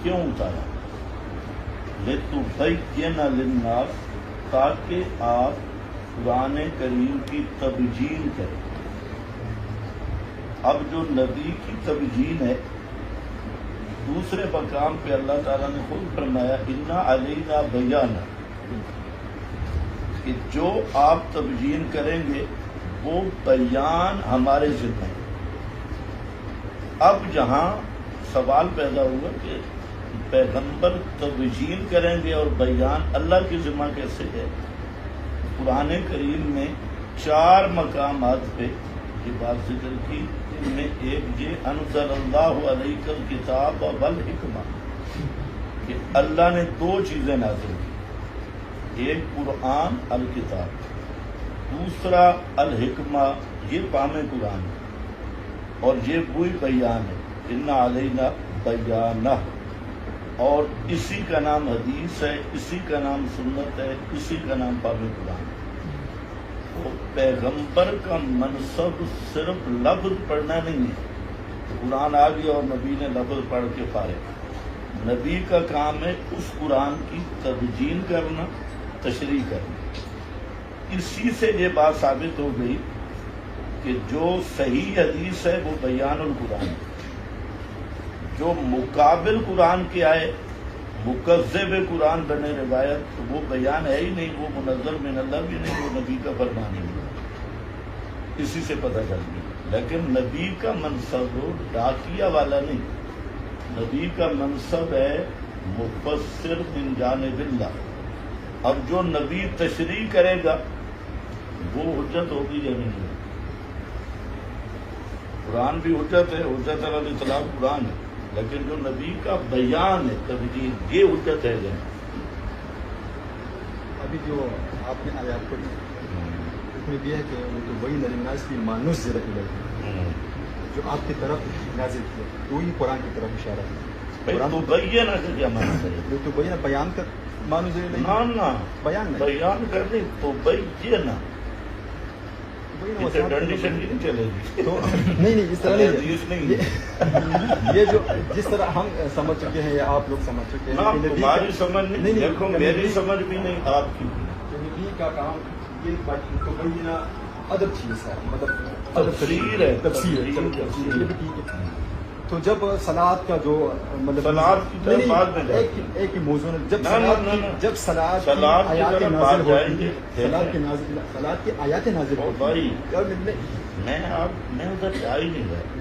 کیوں اتارا؟ لِتُبَيِّنَ لِلنَّاسِ، تاکہ آپ قرآن کریم کی تبیین کریں۔ اب جو نبی کی تبیین ہے، دوسرے مقام پہ اللہ تعالیٰ نے خود فرمایا اِنَّ عَلَيْنَا بَيَانَ، کہ جو آپ تبیین کریں گے وہ بیان ہمارے ذمہ ہے۔ اب جہاں سوال پیدا ہوا کہ پیغمبر تبیین کریں گے اور بیان اللہ کی ذمہ کیسے ہے؟ قرآن کریم میں 4 مقامات پہ یہ بات ذکر کی، ان میں ایک یہ انزل اللہ علیک الکتاب والحکمہ، کہ اللہ نے 2 چیزیں نازل کی، ایک قرآن الکتاب، دوسرا الحکمہ، یہ پام قرآن ہے، اور یہ وہی بیان ہے، اِنَّ عَلَيْنَا بَيَانَهُ، اور اسی کا نام حدیث ہے، اسی کا نام سنت ہے، اسی کا نام پام قرآن ہے۔ تو پیغمبر کا منصب صرف لفظ پڑھنا نہیں ہے، قرآن آ گیا اور نبی نے لفظ پڑھ کے فارغ۔ نبی کا کام ہے اس قرآن کی تبیین کرنا، تشریح کرنا۔ اسی سے یہ بات ثابت ہو گئی کہ جو صحیح حدیث ہے وہ بیان القرآن ہے، جو مقابل قرآن کے آئے مکذب قرآن بنے روایت، تو وہ بیان ہے ہی نہیں، وہ منزل من اللہ بھی نہیں، وہ نبی کا فرمان ہی نہیں۔ اسی سے پتہ چل گیا۔ لیکن نبی کا منصب ڈاکیہ والا نہیں، نبی کا منصب ہے مفسر من جانب اللہ۔ اب جو نبی تشریح کرے گا وہ حجت ہوگی یا نہیں؟ قرآن بھی حجت ہے، حجت علی الاطلاق قرآن ہے، لیکن جو نبی کا بیان ہے تبیین، یہ حجت ہے یا نہیں؟ ابھی جو آپ نے آیات پڑھی اس میں یہ ہے کہ وَيُبَيِّنَ لِلنَّاسِ مَا نُزِّلَ إِلَيْهِمْ، جو آپ کی طرف نازل کیا، تو یہ قرآن کی طرف اشارہ ہے۔ بھائی تو بیان کا کیا معنی ہے؟ جو تو بیان کر مَا نُزِّلَ إِلَيْهِمْ، نہ بیان نہیں، بیان کرنے تو بیان، اسے ڈنڈی شنڈی نہیں چلے گی، تو نہیں اس طرح نہیں حدیث نہیں ہے۔ یہ جو جس طرح ہم سمجھ چکے ہیں یا آپ لوگ سمجھ چکے نہ ہیں کہ تمہاری سمجھ نہیں، نہیں، دیکھو میری سمجھ بھی نہیں، آپ کی بھی۔ نبی کا کام یہ تو بینا ادب چیز ہے، مطلب تفسیر ہے، تفسیر ہے، چلو تفسیر یہ بھی ٹھیک ہے۔ تو جب صلاۃ کا جو مطلب صلاۃ کی طرف بعد میں جائیں گے، ایک ہی موضوع ہے، جب صلاۃ کی آیات طرف نازل بعد جائیں ہوتی گے، ہیں، صلاۃ کی آیات نازل ہوتی بھائی ہیں، میں ادھر جا ہی نہیں رہا،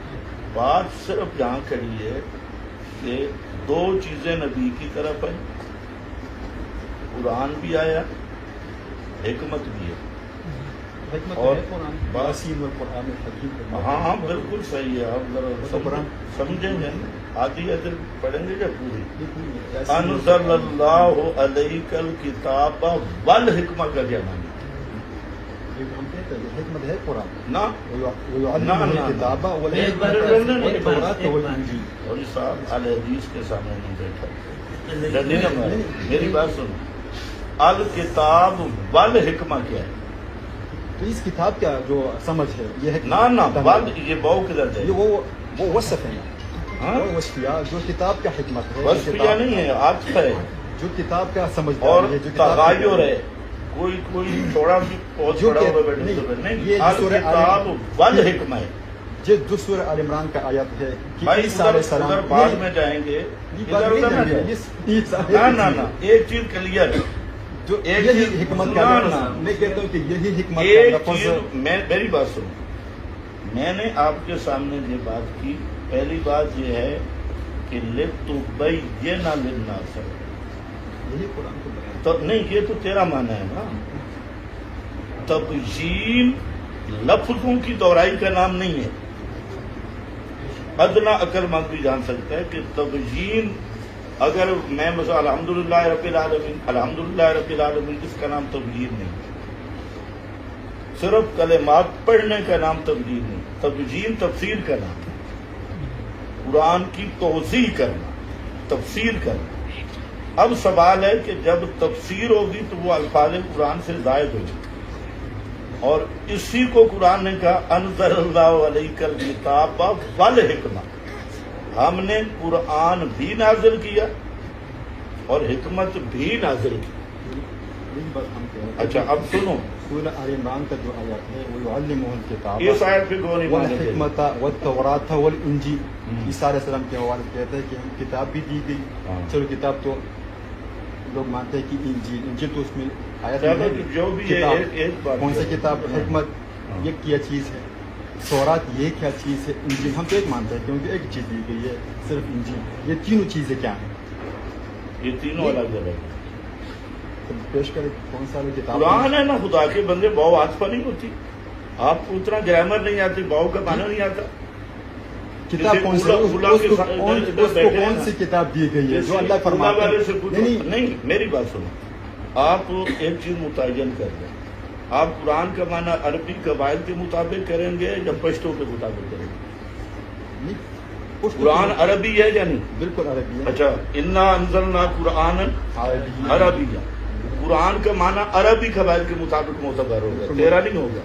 بات صرف یہاں کھڑی ہے کہ 2 چیزیں نبی کی طرف ہیں، قرآن بھی آیا، حکمت بھی ہے، حکمت اور ہے قرآن، یاسین والقرآن الحکیم۔ ہاں بالکل صحیح ہے۔ آپ ذرا قرآن سمجھیں گے، آدھی ادھر پڑھیں گے کیا پوری؟ یاسین انزل اللہ علیک الکتاب والحکمہ کا کیا معنی؟ ہم کہتے ہیں حکمت ہے قرآن، نہ وَيُعَلِّمُ الْكِتَابَ وَالْحِکْمَةَ وَالْإِنجِیلَ۔ اور صاحب اہل حدیث کے سامنے نہیں بیٹھا، میری بات سنو، الکتاب والحکمہ کیا ہے؟ تو اس کتاب کا جو سمجھ ہے یہ ہے نہ بل یہ بہو کدھر جائے؟ یہ وہ وصف ہے نا، وہ وصفیہ جو کتاب کا حکمت ہے، وصفیہ نہیں ہے، عطف ہے، جو کتاب کا سمجھ اور ہے، جو کتاب تغیر ہے، کوئی تھوڑا بھی بہت جو بڑا کہ- ہوگا بیٹھے نہیں، نہیں، یہ الکتاب والحکمہ ہے۔ جو سورہ آل عمران کا آیت ہے کہ بھائی عیسیٰ علیہ السلام، ادھر بعد میں جائیں گے، ادھر ادھر نہ جائیں۔ نہ ایک چیز کلیئر ہے، جو ایک یہی چیز- حکمت کا نہ، لفظ، نہ۔ میں کہتا ہوں کہ یہی حکمت ایک کا لفظ، چیز میری بات سنو، میں نے آپ کے سامنے یہ بات کی، پہلی بات یہ ہے کہ لِتُبَيِّنَ لِلنَّاسِ، یہی قرآن کو بیان تو نہیں، یہ تو تیرا معنی ہے نا۔ تبیین لفظوں کی دوہرائی کا نام نہیں ہے، ادنا عقل مند بھی جان سکتا ہے کہ تبیین، اگر میں مثلا الحمدللہ رب العالمین، الحمدللہ رب العالمین، اس کا نام تبیین نہیں، صرف کلمات پڑھنے کا نام تبیین نہیں، تبیین تفسیر کا نام ہے، قرآن کی توضیح کرنا، تفسیر کرنا۔ اب سوال ہے کہ جب تفسیر ہوگی تو وہ الفاظ قرآن سے زائد ہوگی، اور اسی کو قرآن نے کہا انزل اللہ علیک الکتاب والحکمہ، ہم نے قرآن بھی نازل کیا اور حکمت بھی نازل کی. یہی بات ہم کہہ رہے ہیں. اچھا اب سنو, سورہ آل عمران کا جو آیات ہے وہ یعلمہ الکتاب اس آیت پہ غور نہیں مانتے تھے. والحکمت والتوراۃ والانجیل. عیسیٰ علیہ السلام کے حوالے کہتے ہیں کہ ہم کتاب بھی دی گئی. چلو کتاب تو لوگ مانتے ہیں کہ انجیل تو اس میں آیت چلو جو بھی ہے کتاب ایک بات کون سی کتاب. حکمت یہ کیا چیز ہے, تورات یہ کیا چیز ہے, انجیل ہم تو ایک مانتے ہیں کیونکہ ایک چیز دی گئی ہے صرف انجیل. یہ تینوں چیزیں کیا ہیں؟ یہ تینوں الگ الگ ہیں. پیش کرے کون سا کتاب قرآن ہے نا, خدا کے بندے باؤ عاطفہ نہیں ہوتی. آپ کو اتنا گرامر نہیں آتی, باؤ کا معنی نہیں آتا. کتاب کون سی, اس کو کون سی کتاب دی گئی ہے جو اللہ فرماتا ہے؟ نہیں, میری بات سنو. آپ ایک چیز متعین کر لیں, آپ قرآن کا معنی عربی قواعد کے مطابق کریں گے یا پشتو کے مطابق کریں گے؟ قرآن عربی ہے یا نہیں؟ بالکل عربی ہے. اچھا, انا انزلنا قرآن عربی. قرآن کا معنی عربی قواعد کے مطابق معتبر ہوگا, تیرا نہیں ہوگا.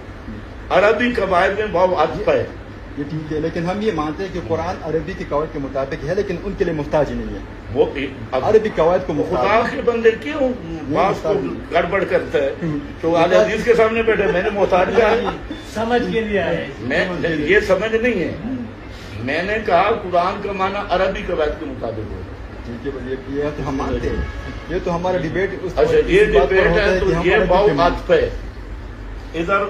عربی قواعد میں واو عطف ہے. یہ ٹھیک ہے, لیکن ہم یہ مانتے ہیں کہ قرآن عربی کے قواعد کے مطابق ہے, لیکن ان کے لیے محتاج نہیں ہے. وہ عربی قواعد کو محتاج. خدا کے بندے کیوں بات کو گڑبڑ کرتا ہے؟ تو اعلی حدیث کے سامنے بیٹھے, میں نے محتاج کہا, سمجھ کے لیے آئے. میں یہ سمجھ نہیں ہے. میں نے کہا قرآن کا معنی عربی قواعد کے مطابق ہوگا. ٹھیک ہے, یہ تو ہم مانتے ہیں. یہ تو ہمارا ڈیبیٹ. اچھا, یہ ڈیبیٹ ہے تو یہ باؤ عطف ہے. ادھر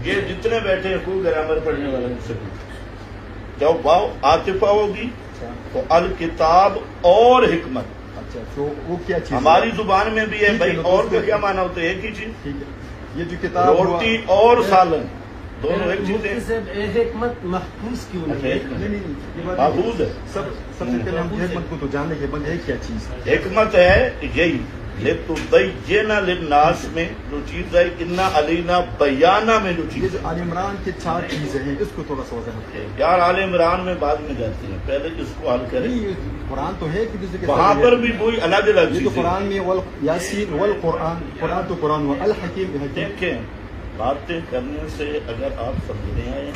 یہ جتنے بیٹھے ہیں کوئی گرامر پڑھنے والا مجھ سے پوچھو, جب واو عاطفہ ہوگی تو الکتاب اور حکمت. اچھا, تو وہ کیا چیز ہماری زبان میں بھی ہے بھائی, اور کا کیا معنی ہوتا ہے؟ ایک ہی چیز. ٹھیک ہے, یہ جو کتاب روٹی اور سالن دونوں ایک چیز ہے. حکمت محفوظ کیوں نہیں؟ محفوظ ہے. سب سے پہلے ہم حکمت کو تو جاننے کے بعد ہے کیا چیز. حکمت ہے یہی لِتُبَيِّنَ لِلنَّاسِ میں جو چیز ہے, اِنَّا عَلَيْنَا بَيَانَ میں جو یہ چیز جو آل عمران کی 4 چیزیں ہیں اس کو تھوڑا سا وضاحت ہے. یار آل عمران میں بعد میں جاتے ہیں, پہلے اس کو حل کریں. قرآن تو ہے کہ دوسرے کے وہاں پر بھی کوئی الگ الگ یہ تو چیز ہے. قرآن میں یاسین والقرآن, قرآن تو قرآن ہوا, الحکیم حکیم. دیکھیں, باتیں کرنے سے اگر آپ سمجھنے آئے,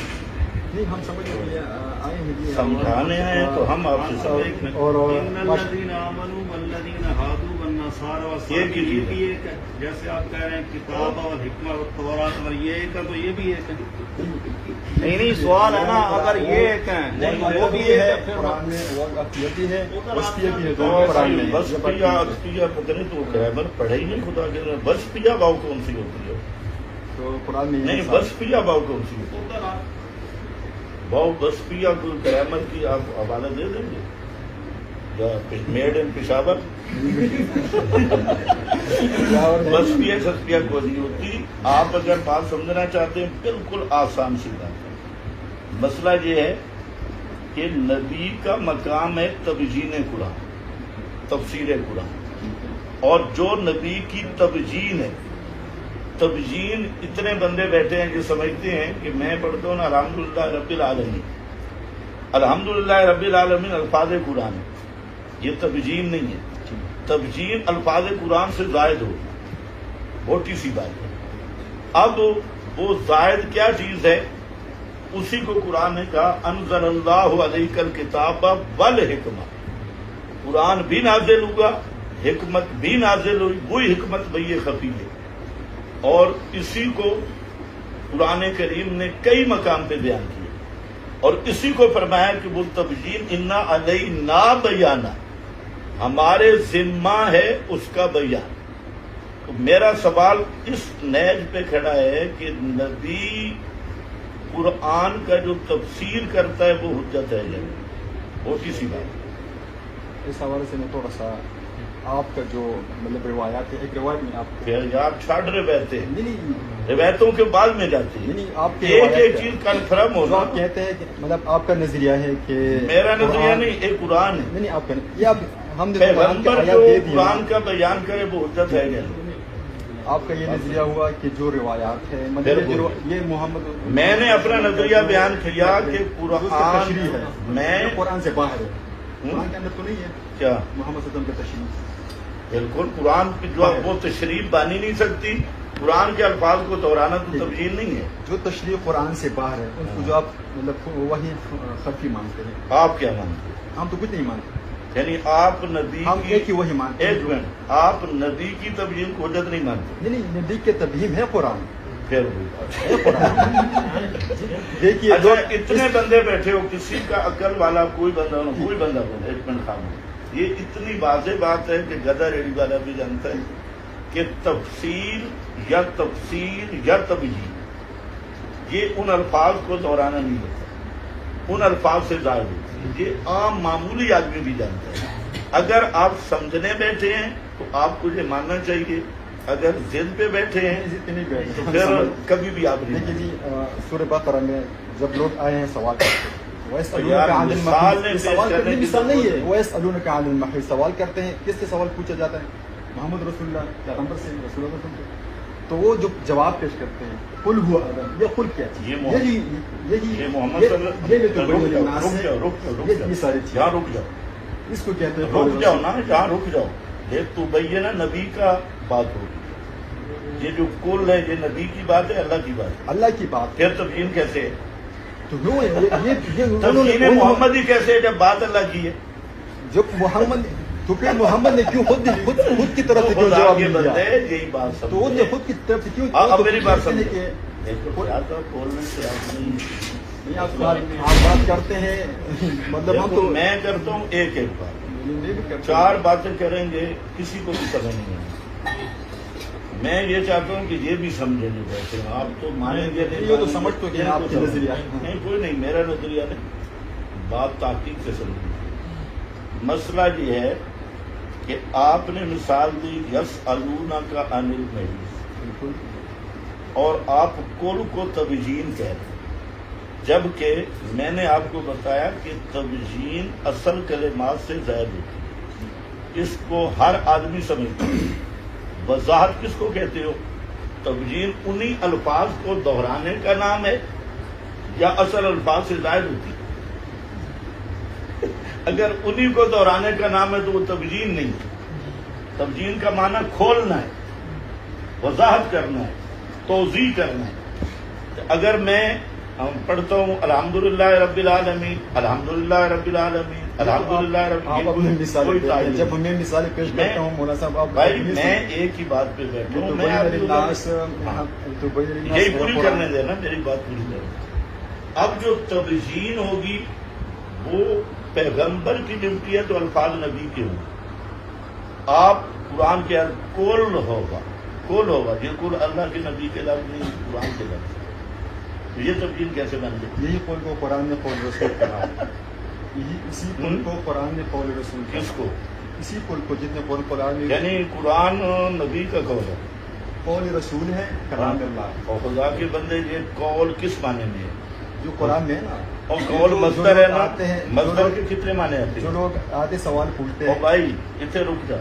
نہیں ہم سمجھ آئے ہیں, سمجھانے آئے تو ہم آپ سے سمجھیں. اور الذین آمنوا والذین ہادوا والنصارى والصابئین, یہ بھی ایک ہے. جیسے آپ کہہ رہے ہیں کتاب اور حکمت اور تورات, اور یہ ایک ہے تو یہ بھی ایک ہے. نہیں سوال ہے نا, اگر یہ ایک ہے وہ بھی ایک ہے. قرآن میں وقفیتی ہے, وسطیتی ہے, تو دونوں قرآن میں. بس پیا پکڑے تو گرامر پڑھے ہی نہیں. خدا کے بس پیا باؤ کون سی ہوتی ہے؟ تو قرآن میں نہیں, بس پیا باؤ کون سی ہوتی ہے؟ باؤ بس پیا کو گرامر کی آپ حوالہ دے دیں گے یا میڈ ان پشاور؟ بس پیا سس پیا کو نہیں ہوتی. آپ اگر بات سمجھنا چاہتے ہیں بالکل آسان سی بات ہے. مسئلہ یہ ہے کہ نبی کا مقام ہے تبیین قرآن, تفسیر قرآن, اور جو نبی کی تبیین ہے, تبیین اتنے بندے بیٹھے ہیں جو سمجھتے ہیں کہ میں پڑھتا ہوں الحمدللہ رب العالمین. الحمدللہ رب العالمین الفاظ قرآن ہے, یہ تبیین نہیں ہے. تبیین الفاظ قرآن سے زائد ہو, موٹی سی بات ہے. اب وہ زائد کیا چیز ہے, اسی کو قرآن نے کہا انزل اللہ علیک الکتاب والحکمہ. قرآن بھی نازل ہوا, حکمت بھی نازل ہوئی. وہی حکمت بھئی خفی ہے, اور اسی کو قرآن کریم نے کئی مقام پہ بیان کیا, اور اسی کو فرمایا کہ وہ تبیین انا علینا بیانہ, ہمارے ذمہ ہے اس کا بیان. تو میرا سوال اس نیج پہ کھڑا ہے کہ نبی قرآن کا جو تفسیر کرتا ہے وہ حجت ہے یا موٹی سی بات. اس حوالے سے میں تھوڑا سا آپ کا جو مطلب روایات ہے, ایک روایت میں آپ پھر یار چھاڑ روایتیں, نہیں روایتوں کے بعد میں جاتی ہے. آپ ایک ایک چیز کنفرم جو ہونا. آپ کہتے ہیں کہ مطلب آپ کا نظریہ ہے کہ میرا نظریہ نہیں, ایک قرآن ہے. نہیں آپ کا, یہ آپ ہم نے پیغمبر جو قرآن کا بیان کرے وہ حجت ہے یا نہیں. آپ کا یہ نظریہ ہوا کہ جو روایات ہے مطلب یہ محمد, میں نے اپنا نظریہ بیان کیا کہ قرآن تشریح ہے, میں قرآن سے باہر ہے. قرآن کے اندر تو نہیں ہے کیا محمد صلی اللہ علیہ وسلم کا تشریح. بالکل قرآن کی جو وہ تشریف بانی نہیں سکتی قرآن کے الفاظ کو دہرانا تو تبجیل نہیں ہے. جو تشریح قرآن سے باہر ہے ان کو جو آپ مطلب وہی خفی مانتے ہیں. آپ کیا مانتے ہیں؟ ہم تو کچھ نہیں مانتے. یعنی آپ نبی ہم کی ایک ہی وہی مانتے ہیں. ایک منٹ، آپ نبی کی تبجیل کو حجت نہیں مانتے؟ نہیں نبی کے تبہیم ہے قرآن. پھر ہے قرآن. دیکھیے اچھا اتنے بندے بیٹھے ہو، کسی کا عقل والا کوئی بندہ نہ کوئی بندہ بولے، ایک منٹ خاموش. یہ اتنی واضح بات ہے کہ گدا ریڑھی والا بھی جانتا ہے کہ تفسیر یا تفسیر یا تبیین یہ ان الفاظ کو دہرانا نہیں ہوتا، ان الفاظ سے ظاہر ہوتی ہے. یہ عام معمولی آدمی بھی جانتا ہے. اگر آپ سمجھنے بیٹھے ہیں تو آپ کو یہ ماننا چاہیے، اگر ضد پہ بیٹھے ہیں تو پھر کبھی بھی آپ نہیں. دیکھیے جی سورہ بقرہ میں جب لوگ آئے ہیں سوال کرتے ہیں، یار مثال نے پیش کرنے کی مثال نہیں ہے. وَيَسْأَلُونَكَ عَنِ الْمَحِيضِ سوال کرتے ہیں. کس سے سوال پوچھا جاتا ہے؟ محمد رسول اللہ پیغمبر سے، رسول اللہ سے. تو وہ جو جواب پیش کرتے ہیں قُلْ هُوَ أَذًى، یہ قل کیا ہے؟ یہ محمد صلی اللہ علیہ وسلم. رک جاؤ اس کو کہتے ہیں. رک جاؤ نا، جہاں رک جاؤ. یہ تو بینہ نبی کا بات ہوگی. یہ جو کل ہے یہ نبی کی بات ہے، اللہ کی بات ہے. اللہ کی بات. پھر تبیین کیسے ہے؟ تو یہ تبیین محمد ہی کیسے ہے جب بات اللہ کی ہے؟ جب محمد تو پھر محمد نے کیوں خود کی طرف سے کیوں جواب نہیں دیا؟ یہی بات تو وہ نے خود کی طرف سے کیوں؟ اب میری بات سمجھیں کہ آپ بات کرتے ہیں مطلب ہم تو میں کرتا ہوں ایک بات. 4 باتیں کریں گے کسی کو بھی سمجھ نہیں آئے. میں یہ چاہتا ہوں کہ یہ بھی سمجھے نہیں بیٹھے. آپ تو مانیں گے یہ تو سمجھ تو کہ آپ کے نظریہ نہیں، کوئی نہیں، میرا نظریہ نہیں، بات تحقیق سے سمجھیں. مسئلہ یہ ہے کہ آپ نے مثال دی یسألونک عن المحیض اور آپ کل کو تبجین کہہ رہے ہیں، جبکہ میں نے آپ کو بتایا کہ تبجین اصل کلمات سے زائد ہوتی ہے. اس کو ہر آدمی سمجھتا ہے. وضاحت کس کو کہتے ہو؟ تبجین انہی الفاظ کو دہرانے کا نام ہے یا اصل الفاظ سے زائد ہوتی ہے؟ اگر انہی کو دہرانے کا نام ہے تو وہ تبجین نہیں. تبجین کا معنی کھولنا ہے، وضاحت کرنا ہے، توضیح کرنا ہے. اگر میں پڑھتا ہوں الحمدللہ رب العالمین، الحمدللہ رب العالمین، الحمدللہ رب العالمین، جب میں مثالیں پیش کرتا ہوں مولانا صاحب بھائی میں ایک ہی بات پہ بیٹھا ہوں. یہی پوری کرنے دینا، میری بات پوری کرنا. اب جو تبجین ہوگی وہ پیغمبر کی ڈیوٹی ہے تو الفاظ نبی کے ہوں. آپ قرآن کے کل ہوگا یہ کل اللہ کے نبی کے لفظ نہیں، قرآن کے لفظ. تو یہ تبجین کیسے بن گئی؟ یہی قول کو قرآن نے قول رسول کہا. اسی قول کو قرآن نے قول رسول. کس کو؟ اسی قول کو جتنے قول قرآن یعنی قرآن نبی کا قول ہے، قول رسول ہے کلام اللہ. اور خدا کے بندے یہ قول کس معنی میں ہے؟ جو قرآن میں ہے نا. اور قول مصدر ہے نا. مصدر کے کتنے معنی آتے ہیں؟ جو لوگ آتے سوال پوچھتے او ہیں بھائی اتنے رک جا.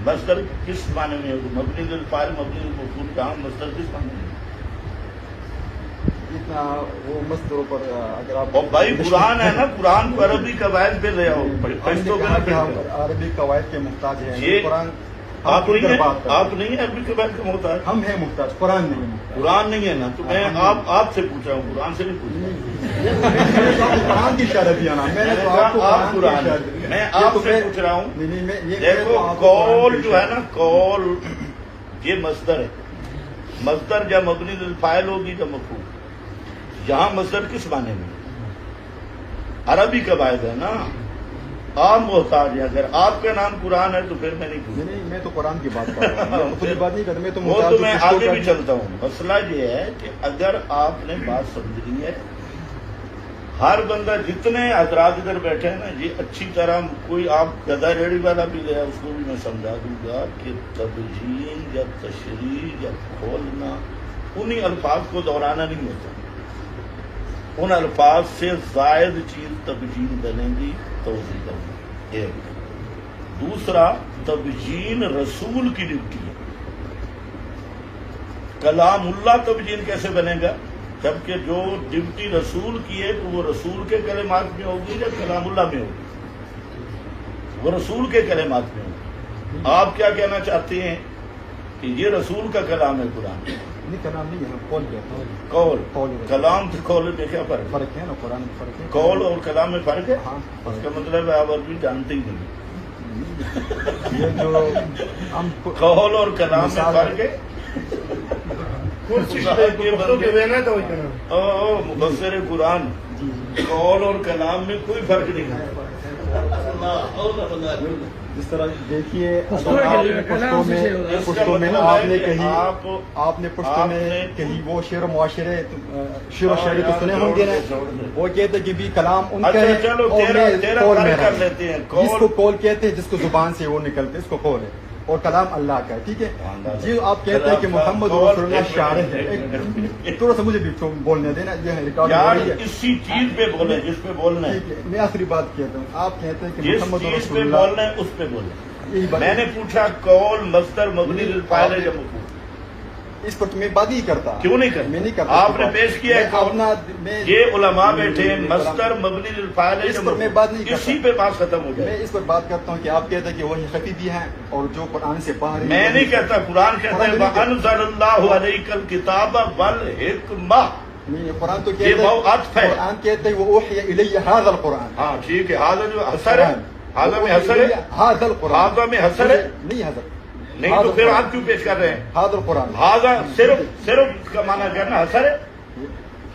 مصدر کس معنی میں ہے؟ مبنی للفاعل مبنی للمفعول کا مصدر کس معنی میں ہے؟ اتنا وہ مصدروں پر اگر آپ اور بھائی قرآن ہے نا، قرآن کو عربی قواعد پہ لے آؤ. عربی قواعد کے محتاج ہیں. یہ قرآن آپ نہیں ہیں عربی قواعد کا محتاج. ہم ہیں محتاج، قرآن نہیں ہے محتاج. قرآن نہیں ہے نا، تو میں آپ سے پوچھ رہا ہوں، قرآن سے نہیں پوچھ رہا. میں نے تو آپ کو قرآن کی اشارت دیا نا. میں نے تو آپ کو آپ قرآن میں آپ سے پوچھ رہا ہوں. دیکھو قول جو ہے نا، قول یہ مصدر ہے. مصدر جب مبنی للفاعل ہوگی جب مفعول. یہاں مصدر کس معنی میں؟ عربی قواعد ہے نا. آپ محتاج ہیں. اگر آپ کا نام قرآن ہے تو پھر میں نہیں پوچھتا. نہیں، میں تو قرآن کی بات کر رہا ہوں. خود بات نہیں کرتا. میں تو وہ تو میں آگے بھی چلتا ہوں. مسئلہ یہ ہے کہ اگر آپ نے بات سمجھنی ہے، ہر بندہ جتنے حضرات ادھر بیٹھے ہیں نا، یہ اچھی طرح کوئی آپ گدا ریڑھی والا بھی گیا اس کو بھی میں سمجھا دوں گا کہ تبجین یا تشریح یا کھولنا انہی الفاظ کو دہرانا نہیں ہوتا. ان الفاظ سے زائد چیز تبجین بنے گی، توضیح کرنا. ایک دوسرا، تبجین رسول کی ڈیوٹی ہے. کلام اللہ تبجین کیسے بنے گا؟ جبکہ جو ڈیوٹی رسول کی ہے تو وہ رسول کے کلمات میں ہوگی یا کلام اللہ میں ہوگی؟ وہ رسول کے کلمات میں ہوگی. آپ کیا کہنا چاہتے ہیں کہ یہ رسول کا کلام ہے قرآن؟ نہیں کلام نہیں ہے، قول کہتا ہوں. قول قول. کلام تو قول میں کیا فرق ہے؟ فرق ہے نا، قرآن میں فرق ہے. قول اور کلام میں فرق ہے. ہاں اس کا مطلب ہے آپ عربی جانتے ہی نہیں. یہ جو ہم قول اور کلام میں فرق ہے. مفسر قرآن قول اور کلام میں کوئی فرق نہیں ہے. جس طرح دیکھیے پشتوں میں آپ نے کہیں پشتوں میں کہیں وہ شعر و معاشرے شعر و شاعری تو سنے ہوں گے نا، وہ کہتے کہ بھی کلام ان کا ہے اور قول میرا ہے. جس کو قول کہتے ہیں جس کو زبان سے وہ نکلتے اس کو قول ہے، اور کلام اللہ کا ہے. ٹھیک ہے جی. آپ کہتے ہیں کہ محمد رسول اللہ شاعر ہے. تھوڑا سا مجھے بھی بولنے دینا، یہ ریکارڈ ہو رہی ہے. اسی چیز پہ بولے جس پہ بولنا ہے. میں آخری بات کہتا ہوں. آپ کہتے ہیں کہ جس محمد چیز رسول پہ اللہ بولنا ہے اس پہ بولنا. میں نے پوچھا قول مصدر مبنی للفاعل ہے یا مفعول؟ اس پر میں بات نہیں کرتا. کیوں نہیں کرتا؟ میں نہیں کرتا. آپ نے پیش کیا ہے یہ علماء بیٹھے ہیں مصدر مبنی للفاعل ہے. اس پر میں بات نہیں کرتا. اسی پہ بات ختم ہو میں جائے. اس پر بات کرتا ہوں کہ آپ کہتے ہیں کہ وہی خفی بھی ہیں اور جو قرآن سے باہر. میں نہیں کہتا، قرآن کہتا ہے وَأَنزَلَ اللَّهُ عَلَيْكَ الْكِتَابَ وَالْحِكْمَةَ. قرآن تو یہ کہتا ہے، بہت عطف ہے. قرآن کہتا ہے وَأُوحِيَ إِلَيَّ هَذَا الْقُرْآن. ہاں ٹھیک ہے. ہاذا جو حسر ہے، ہاذا میں حسر ہے، هذا القرآن. ہاذا میں حسر ہے. نہیں حضرت، نہیں تو پھر آپ کیوں پیش کر رہے ہیں؟ هذا القرآن ہاذا صرف کا معنی کرنا حسر ہے.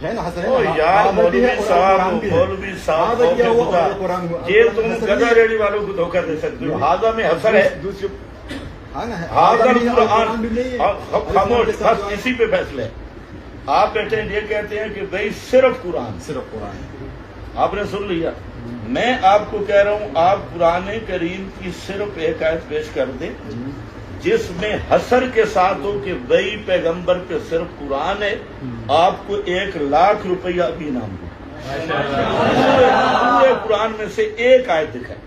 ہے نا حسن. او یار مولوی صاحب یہ تم گدا ریڈی والوں کو دھوکہ دے سکتے ہو. ہاذا میں حسر ہے. دوسری ہاذا القرآن. خاموش، بس اسی پہ فیصلے. آپ بیٹھے یہ کہتے ہیں کہ بھائی صرف قرآن. صرف قرآن. آپ نے سن لیا. میں آپ کو کہہ رہا ہوں آپ قرآن کریم کی صرف ایک آیت پیش کر دیں جس میں حسر کے ساتھ ہو کہ وہی پیغمبر پہ صرف قرآن ہے. آپ کو 1,00,000 روپیہ بھی انعام دوں. پورے قرآن میں سے ایک آیت دکھائے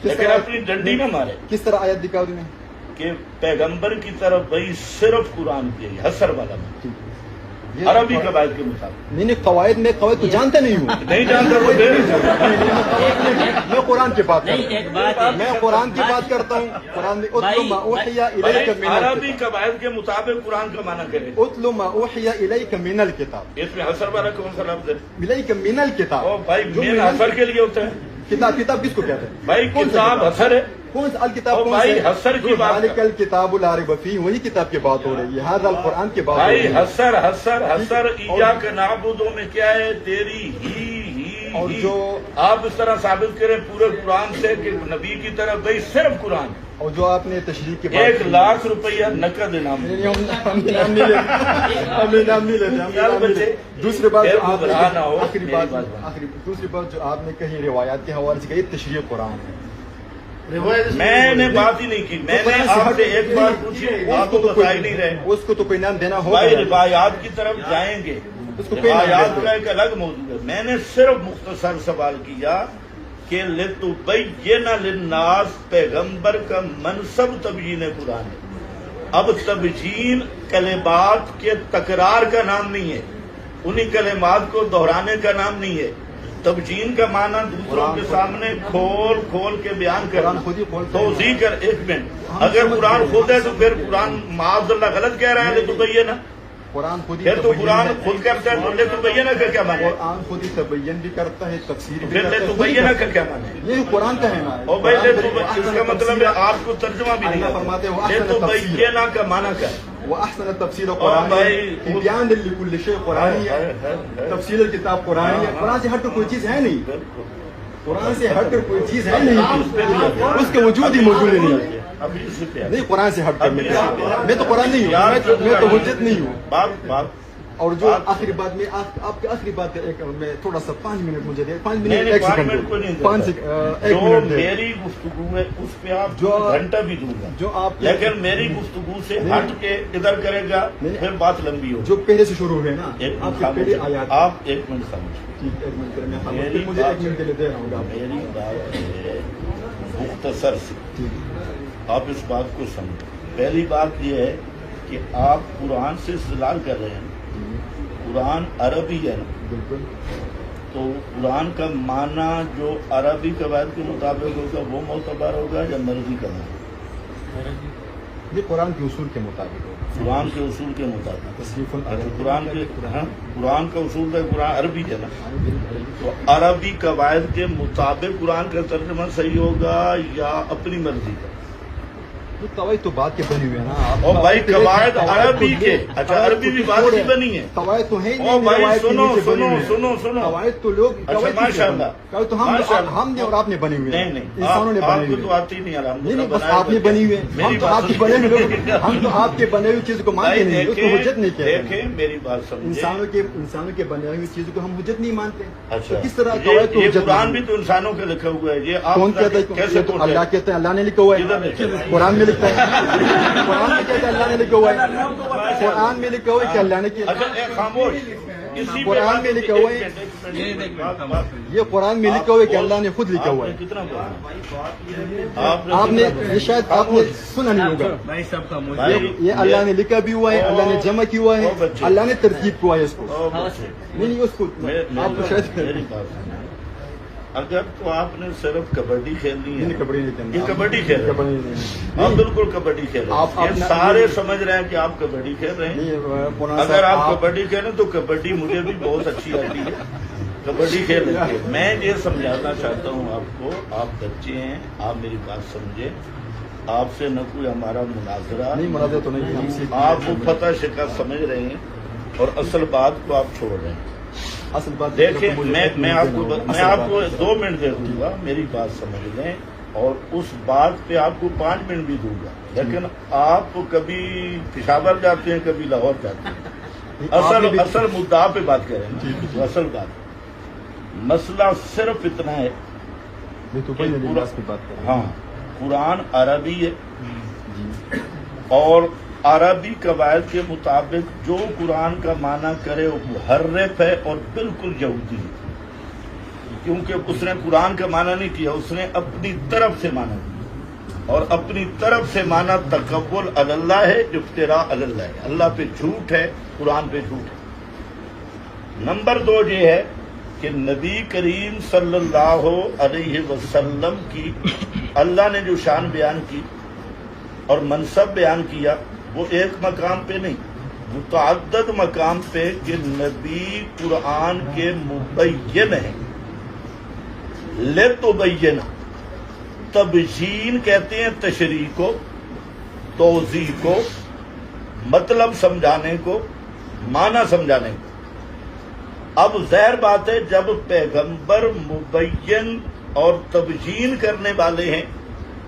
لیکن اپنی ڈنڈی نہ مارے. کس طرح آیت دکھاؤ دیں کہ پیغمبر کی طرف وہی صرف قرآن کی حسر والا عربی قواعد کے مطابق. نہیں نہیں قواعد میں قواعد تو جانتے نہیں ہوں. نہیں جانتا تو میں قرآن کی بات کرتا ہوں. میں قرآن کی بات کرتا ہوں. قرآن میں اتلو ما اوحی الیک من عربی قواعد کے مطابق قرآن کا معنی کرے. اتلو ما اوحی الیک من الکتاب. اس میں حسر والا کون سا لفظ ہے؟ الیک من الکتاب. او بھائی مین حسر کے لیے ہوتا ہے. کتاب کتاب کس کو کہتے ہیں بھائی کتاب حسر ہے. کون سا الکتاب؟ او بھائی حسر کی بات ذالک الکتاب لا ریب فیہ، وہی کتاب کی بات ہو رہی ہے. ھذا القرآن کی بات ہو بھائی رہی ہے. حسر ایاک نعبد میں کیا ہے؟ تیری ہی. اور جو آپ اس طرح ثابت کریں پورے قرآن سے کہ نبی کی طرف بھائی صرف قرآن. اور جو آپ نے تشریح کی 1,00,000 روپیہ نقد انعام. دوسری بات جو آپ بھلا نہ ہو. دوسری بات جو آپ نے کہیں روایات کے حوالے سے کہی تشریح قرآن ہے. میں نے بات ہی نہیں کی. میں نے آپ سے ایک بات پوچھی آپ کو بتا ہی نہیں رہے. اس کو تو کوئی نام دینا ہوگا. بھائی روایات کی طرف جائیں گے. روایات کا ایک الگ موضوع ہے. میں نے صرف مختصر سوال کیا کہ لِتُبَيِّنَ لِلنَّاسِ پیغمبر کا منصب تبیین قرآن ہے. اب تبیین کلمات کے تکرار کا نام نہیں ہے، انہی کلمات کو دہرانے کا نام نہیں ہے. تبیین کا معنی دوسروں کے سامنے کھول کے بیان کرنا، توضیح کر. ایک منٹ، اگر قرآن خود ہے تو پھر قرآن معاذ اللہ غلط کہہ رہا ہے لِتُبَيِّنَ. قرآن خود ہی پھر تو قرآن خود کرتا ہے تو لِتُبَيِّنَ کا کیا معنی ہے؟ قرآن خود ہی تبین بھی کرتا ہے، تفسیر بھی پھر کرتا ہے. لِتُبَيِّنَ کا کیا معنی ہے؟ یہ قرآن کا ہے نا. اور بھائی اس کا مطلب ہے آپ کو ترجمہ بھی نہیں اللہ فرماتے ہیں لِتُبَيِّنَ کا معنی کیا ہے؟ وہ احسن تفسیر قرآن ہے. بیان لکل شیء قرآن ہے. تفصیل الکتاب قرآن ہے. قرآن سے ہٹ کر کوئی چیز ہے نہیں. قرآن سے ہٹ کر کوئی چیز ہے نہیں. اس کے وجود ہی موجود نہیں ہے. نہیں قرآن سے ہٹ کر میں تو قرآن نہیں ہوں. میں تو حجت نہیں ہوں. بات اور جو آخری بات میں آپ کی آخری بات ایک میں تھوڑا سا 5 منٹ مجھے دے. 5 منٹ نہیں، 1 5 سیکنڈ منٹ کو نہیں. 5 جو منٹ دے. میری گفتگو ہے اس پہ آپ جو گھنٹہ بھی دوں گا، جو آپ لیکن میری گفتگو سے ہٹ کے ادھر کرے گا پھر بات لمبی ہوگی. جو پہلے سے شروع ہوئے نا ایک آپ منٹ کے پہلے آیات. آپ 1 منٹ سمجھ. ٹھیک 1 منٹ کریں. مجھے 1 منٹ کے لیے دے رہا ہوں گا. میری بات ہے مختصر سی، آپ اس بات کو سمجھیں. پہلی بات یہ ہے کہ آپ قرآن سے استدلال کر رہے ہیں. قرآن عربی ہے نا، بالکل. تو قرآن کا معنی جو عربی قواعد کے مطابق ہوگا وہ معتبر ہوگا یا مرضی کا معنی؟ یہ قرآن کے اصول کے مطابق ہوگا، قرآن کے اصول کے مطابق تصریف قرآن کے قرآن کا اصول ہے، قرآن عربی ہے نا، تو عربی قواعد کے مطابق قرآن کا ترجمہ صحیح ہوگا یا اپنی مرضی کا؟ قواعد تو بات کے بنی ہوئے ہیں نا، اور بھائی قواعد عربی کے، اچھا عربی بھی بات کی بنی ہے، قواعد تو ہیں او بھائی سنو سنو سنو سنو، قواعد تو لوگ اچھا ماشاء اللہ، قواعد تو ہم نے اور آپ نے بنے ہوئے ہیں، نہیں انسانوں نے آپ بنے کو ہوئے تو ہیں، آتی نہیں الحمد نہیں للہ، بس آپ نے بنی ہوئے ہیں، ہم تو آپ کی بنے ہوئے، ہم تو آپ کے بنے ہوئی چیز کو مانتے نہیں، اس کو حجت نہیں کہتے، دیکھیں میری بات سمجھیں، انسانوں کے بنے ہوئی چیز کو ہم حجت نہیں مانتے، اچھا کس طرح قواعد کو یہ حجت قرآن بھی تو انسانوں کے لکھا ہوا ہے، یہ آپ کون کہتا ہے؟ کیسے اللہ کہتے ہیں، اللہ نے لکھا ہوا ہے، قرآن میں لکھا ہے، قرآن میں کہتا ہے اللہ نے لکھا ہوا ہے، قرآن میں لکھا ہوا ہے کہ اللہ نے کیا، اچھا ایک خاموش، اسی قرآن میں لکھا ہوا ہے، یہ قرآن میں لکھا ہوا ہے کہ اللہ نے خود لکھا ہوا ہے، کتنا آپ نے یہ شاید آپ نے سنا نہیں ہوگا، یہ اللہ نے لکھا بھی ہوا ہے، اللہ نے جمع کیا ہوا ہے، اللہ نے ترتیب کیا ہے اس کو، نہیں اس کو آپ کو شاید میری بات سنیں، اگر تو آپ نے صرف کبڈی کھیلنی ہے، کبڈی نہیں یہ کبڈی کھیل رہے کبڈی ہیں، آپ بالکل کبڈی کھیل رہے آپ ہیں، یہ سارے سمجھ رہے ہیں کہ آپ کبڈی کھیل رہے ہیں، اگر آپ کبڈی کھیلیں تو کبڈی مجھے بھی بہت اچھی آتی ہے، کبڈی کھیل رہے ہیں، میں یہ سمجھانا چاہتا ہوں آپ کو، آپ بچے ہیں، آپ میری بات سمجھیں، آپ سے نہ کوئی ہمارا مناظرہ، نہیں مناظرہ تو نہیں، ہم سے آپ وہ فتح شکست سمجھ رہے ہیں اور اصل بات کو آپ چھوڑ رہے ہیں۔ اصل بات دیکھیں میں آپ کو 2 منٹ دے دوں گا، میری بات سمجھ لیں، اور اس بات پہ آپ کو 5 منٹ بھی دوں گا، لیکن آپ کبھی پشاور جاتے ہیں کبھی لاہور جاتے ہیں، اصل مدعا پہ بات کریں نا، اصل بات مسئلہ صرف اتنا ہے ہاں قرآن عربی ہے اور عربی قواعد کے مطابق جو قرآن کا معنی کرے وہ محرف ہے اور بالکل یہودی ہے، کیونکہ اس نے قرآن کا معنی نہیں کیا، اس نے اپنی طرف سے معنی کیا، اور اپنی طرف سے معنی تقول علی اللہ ہے، افتراء علی اللہ ہے، اللہ پہ جھوٹ ہے، قرآن پہ جھوٹ ہے۔ نمبر 2 یہ ہے کہ نبی کریم صلی اللہ علیہ وسلم کی اللہ نے جو شان بیان کی اور منصب بیان کیا وہ ایک مقام پہ نہیں، متعدد مقام پہ، کہ نبی قرآن کے مبین ہیں، لتبین، تبیین کہتے ہیں تشریح کو، توضیح کو، مطلب سمجھانے کو، معنی سمجھانے کو۔ اب ظاہر بات ہے جب پیغمبر مبین اور تبیین کرنے والے ہیں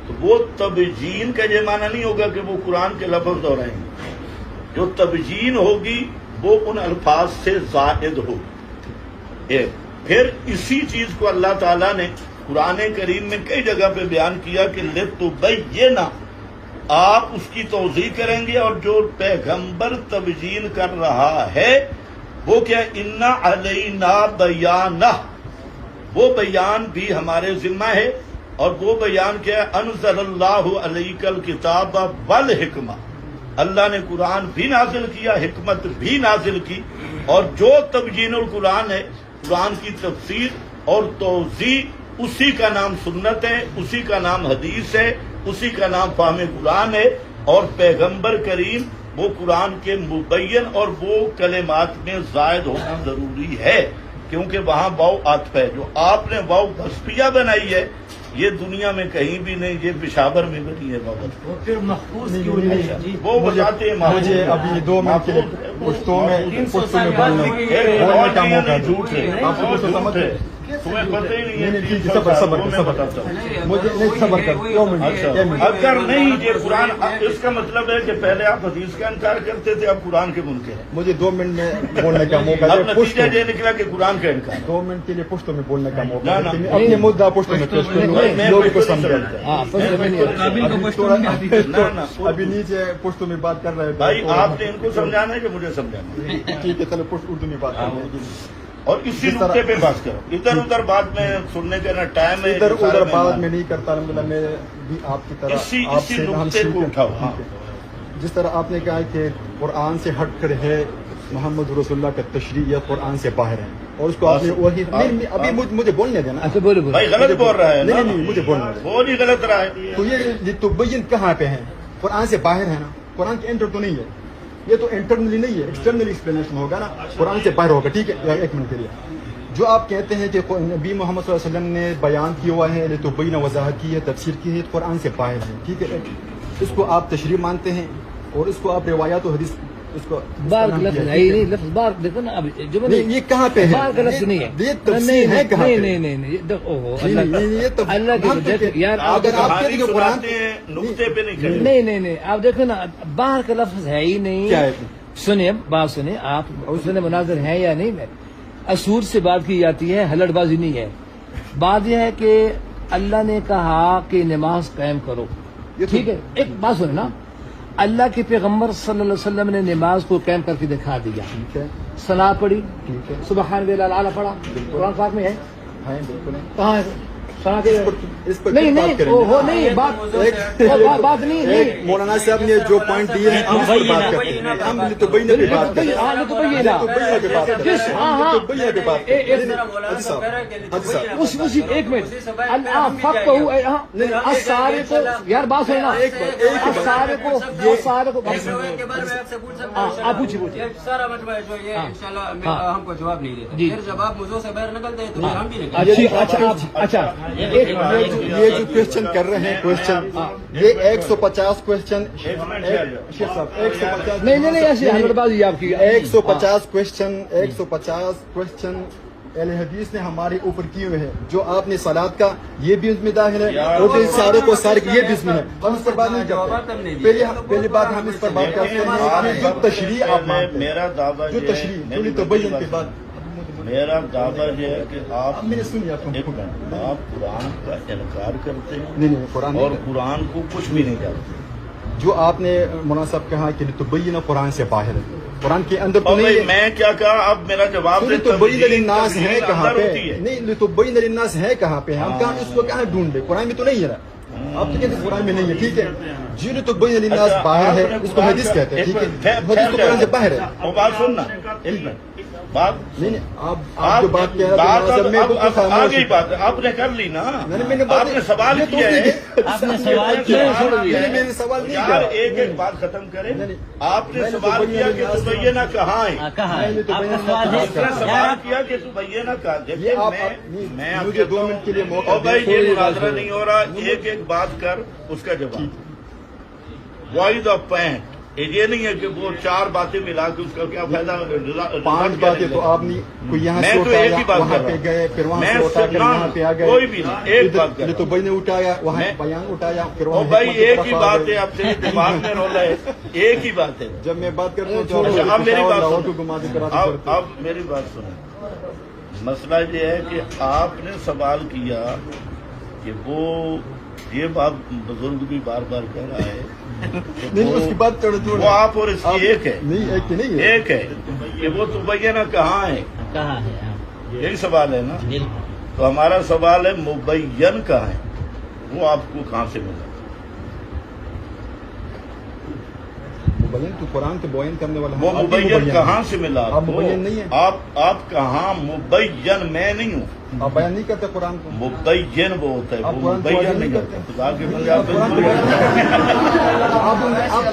تو وہ تبیین کا یہ معنی نہیں ہوگا کہ وہ قرآن کے لفظ دہرائیں گے، جو تبیین ہوگی وہ ان الفاظ سے زائد ہوگی۔ پھر اسی چیز کو اللہ تعالیٰ نے قرآن کریم میں کئی جگہ پہ بیان کیا کہ لتبین، آپ اس کی توضیح کریں گے، اور جو پیغمبر تبیین کر رہا ہے وہ کیا، انا علینا بیانہ، وہ بیان بھی ہمارے ذمہ ہے، اور وہ بیان کیا ہے، انزل اللہ علیک الکتاب والحکمہ، اللہ نے قرآن بھی نازل کیا، حکمت بھی نازل کی، اور جو تبیین القرآن ہے، قرآن کی تفسیر اور توضیح، اسی کا نام سنت ہے، اسی کا نام حدیث ہے، اسی کا نام فہم قرآن ہے، اور پیغمبر کریم وہ قرآن کے مبین اور وہ کلمات میں زائد ہونا ضروری ہے، کیونکہ وہاں واو عطف ہے، جو آپ نے واو وصفیہ بنائی ہے یہ دنیا میں کہیں بھی نہیں، یہ پشاور میں بنی ہے بابا، پھر محفوظ کیوں نہیں؟ وہ بتاتے ہیں مجھے ابھی 2 منٹ کے لیے پشتوں میں بولنے کا موقع دیں، جھوٹ ہے، آپ کو کچھ سمجھ ہے؟ تمہیں پتہ ہی نہیں ہے، نہیں صبر مجھے نہیں صبر کر، 2 منٹ اگر نہیں یہ قرآن، اس کا مطلب ہے کہ پہلے آپ حدیث کا انکار کرتے تھے، اب قرآن کے منکر ہیں، مجھے 2 منٹ میں بولنے کا موقع اب دیں، نتیجہ یہ نکلا کہ قرآن کا انکار۔ 2 منٹ کے لیے پشتوں میں بولنے کا موقع دیں، اپنے مدعا پشتوں میں پیش کروں، لوگوں کو سمجھیں۔ ابھی نیچے پشتوں میں بات کر رہے ہیں بھائی، آپ نے ان کو سمجھانا ہے کہ مجھے سمجھانا ہے؟ ٹھیک ہے، چلو پشت اردو میں بات کریں گے، اور اسی نقطے پہ بات کرو، ادھر ادھر بات میں سننے کا نا ٹائم ہے، ادھر ادھر بات میں نہیں کرتا، الحمدللہ میں بھی آپ کی طرح اسی آپ سے ہم نقطے کو اٹھاؤ۔ جس طرح آپ نے کہا کہ قرآن سے ہٹ کر ہے محمد رسول اللہ کا تشریح یا قرآن سے باہر ہے، اور اس کو آپ نے وہی ابھی مجھے بولنے دینا، بھائی غلط بول رہا ہے، نہیں مجھے بولنا، وہ نہیں غلط رہا ہے، تو یہ تبین کہاں پہ ہے؟ قرآن سے باہر ہے نا, قرآن کے انٹر تو نہیں ہے, یہ تو انٹرنلی نہیں ہے, ایکسٹرنلی ایکسپلینیشن ہوگا نا, قرآن سے باہر ہوگا. ٹھیک ہے, ایک منٹ کے لیے جو آپ کہتے ہیں کہ نبی محمد صلی اللہ علیہ وسلم نے بیان کیا ہوا ہے, تو بین وضاحت کی ہے, تفسیر کی ہے, قرآن سے باہر ہے. ٹھیک ہے, اس کو آپ تشریح مانتے ہیں اور اس کو آپ روایات و حدیث اس کو بار کا لفظ ہے نہیں, لفظ بار دیکھو نا, اب جو نہیں, یہ کہاں پہ ہے, بار کا لفظ نہیں ہے, یہ تفسیر ہے کہاں پہ, نہیں دیکھو یہ تو اللہ کے یار اگر آپ کہتے ہیں کہ قرآن نقطے پہ نہیں کھڑے. نہیں آپ دیکھو نا, باہر کا لفظ ہے ہی نہیں. کیا ہے, سنیں بات سنیں آپ, اس میں مناظر ہیں یا نہیں, اصول سے بات کی جاتی ہے, ہلٹ بازی نہیں ہے. بات یہ ہے کہ اللہ نے کہا کہ نماز قائم کرو. ٹھیک ہے, ایک بات سنیں نا, اللہ کے پیغمبر صلی اللہ علیہ وسلم نے نماز کو قائم کر کے دکھا دیا. ٹھیک ہے, ثنا پڑھی, ٹھیک ہے, سبحان اللہ پڑھا, قرآن پاک میں ہے, بالکل ہے. کہاں ہے ثنا کے, اس پر نہیں بات کریں گے. نہیں بات نہیں. مولانا صاحب نے جو پوائنٹ دیے ہیں ہم اس پر بات کرتے ہیں, ہم تو بین پہ بات کرتے ہیں, اسی ایک منٹ سارے کو یار بات ہونا, سارے کو آپ پوچھیے سارا مجمع جو یہ انشاءاللہ ہم کو جواب نہیں دیتے, پھر جب آپ موضوع سے باہر نکلتے ہیں تو ہم بھی نکلتے. اچھا یہ جو کوشچن کر رہے ہیں, کوشچن یہ 150 کوشچن, نہیں ایسے ہلٹ بازی آپ کی, 150 کوشچن اہل حدیث نے ہمارے اوپر کیے ہوئے ہیں. جو آپ نے صلات کا یہ بھی اس میں داخل ہے, اور سارے کو سارے یہ بھی اس میں ہے. ہم اس پر بات نہیں کرتے. پہلی بات ہم اس پر بات کرتے ہیں جو تشریح آپ مانتے ہیں, میرا دعویٰ جو تشریح تو بیان کے بعد میرا دعویٰ یہ ہے کہ آپ میں نے سنی آپ قرآن کا انکار کرتے ہیں نہیں قرآن اور قرآن کو کچھ بھی نہیں کرتے. جو آپ نے مناسب کہا کہ تبین قرآن سے باہر ہے, قرآن کے اندر تو نہیں ہے. میں کیا کہا, اب میرا جواب دے. تبین للناس ہے کہاں پہ, نہیں تبین للناس ہے کہاں پہ, ہم کہاں اس کو کہاں ڈھونڈے, قرآن میں تو نہیں ہے نا, آپ تو کہتے ہیں قرآن میں نہیں ہے. ٹھیک ہے, جن تبین للناس باہر ہے اس کو حدیث کہتے ہیں. ٹھیک ہے, حدیث تو قرآن سے باہر ہے. وہ بات سننا بات نہیں, آپ جو بات کہہ رہے ہیں آگے بات آپ نے کر لی نا, آپ نے سوال کیا ہے, میرے سوال نہیں یار ایک ایک بات ختم کریں. آپ نے سوال کیا کہ تبینہ کہاں ہے, سوال کیا کہ تبینہ کہاں ہے. میں مجھے 2 منٹ کے لیے موقع اور بھائی یہ مناظرہ نہیں ہو رہا, ایک ایک بات کر اس کا جواب. وائز آف پوائنٹ, یہ نہیں ہے کہ وہ 4 باتیں ملا کے اس کا کیا فائدہ. 5 باتیں تو آپ نے کوئی یہاں سے اٹھایا, وہاں پہ گئے, پھر وہاں سے اٹھا کر یہاں پہ آ گئے, کوئی بھی نہیں, ایک بات تو بھائی نے اٹھایا, وہاں بیان اٹھایا, پھر وہاں بھائی ایک ہی بات ہے, اب تیرے دماغ میں رولا ہے, ایک ہی بات ہے. جب میں بات کرتا ہوں اب میری بات سنو, اب میری بات سنو. مسئلہ یہ ہے کہ آپ نے سوال کیا کہ وہ یہ بات بزرگ بھی بار بار کہہ رہا ہے, نہیں اس کی بات وہ آپ اور اس کی ایک ہے, نہیں ایک نہیں ہے, ایک ہے کہ وہ تبینہ کہاں ہے, یہی سوال ہے نا. تو ہمارا سوال ہے مبین کہاں ہے, وہ آپ کو کہاں سے ملا. مبین تو قرآن کے بیان کرنے والا, وہ مبین کہاں سے ملا آپ مبین نہیں ہے, آپ کہاں مبین, میں نہیں ہوں, آپ بیان نہیں کرتے قرآن کو. مبین وہ ہوتا ہے, وہ مبین نہیں کرتے. خدا کے بندے آپ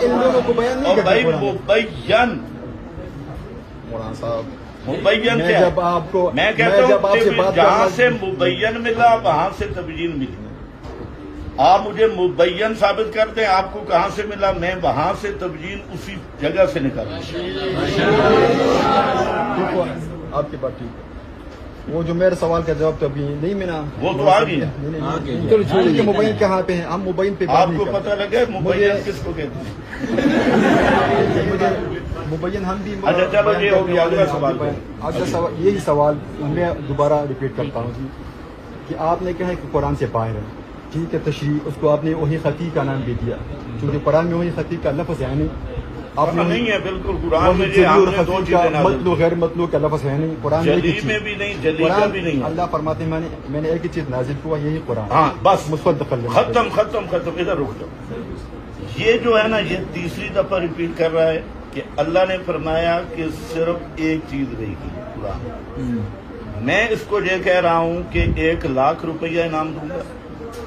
ان لوگوں کو بیان نہیں کرتے. بھائی مبین, مولانا صاحب مبین میں کیا, جب آپ کو میں کہتا ہوں جہاں سے مبین ملا وہاں سے تبیین ملی. آپ مجھے مبین ثابت کر دیں آپ کو کہاں سے ملا, میں وہاں سے تبیین اسی جگہ سے نکالا. آپ کی بات ٹھیک ہے. وہ جو میرے سوال کا جواب تو ابھی نہیں ملا, وہ تو آ گئی. مبین کہاں پہ ہے, ہم مبین پہ آپ کو پتہ لگے مبین کس کو کہتے ہیں. مبین ہم بھی. اچھا چلو یہ ہو گیا, اگلا سوال. اگلا سوال یہی سوال میں دوبارہ ریپیٹ کرتا ہوں جی, کہ آپ نے کہا کہ قرآن سے باہر ہے. ٹھیک ہے, تشریح اس کو آپ نے وہی خطی کا نام دے دیا, کیونکہ قرآن میں وہی خطی کا لفظ ہے نہیں. آپ نے نہیں ہے بالکل, قرآن میں یہ ہم نے 2 چیزیں مطلوع غیر مطلوع کا لفظ ہے نہیں. قرآن میں بھی نہیں, جلی کا بھی نہیں. اللہ فرماتے ہیں میں نے ایک ہی چیز نازل کیا, یہی قرآن. ہاں بس مصدق, ختم. ادھر رک جاؤ. یہ جو ہے نا, یہ تیسری دفعہ ریپیٹ کر رہا ہے کہ اللہ نے فرمایا کہ صرف ایک چیز رہے گی, قرآن. میں اس کو یہ کہہ رہا ہوں کہ 1,00,000 روپیہ انعام دوں گا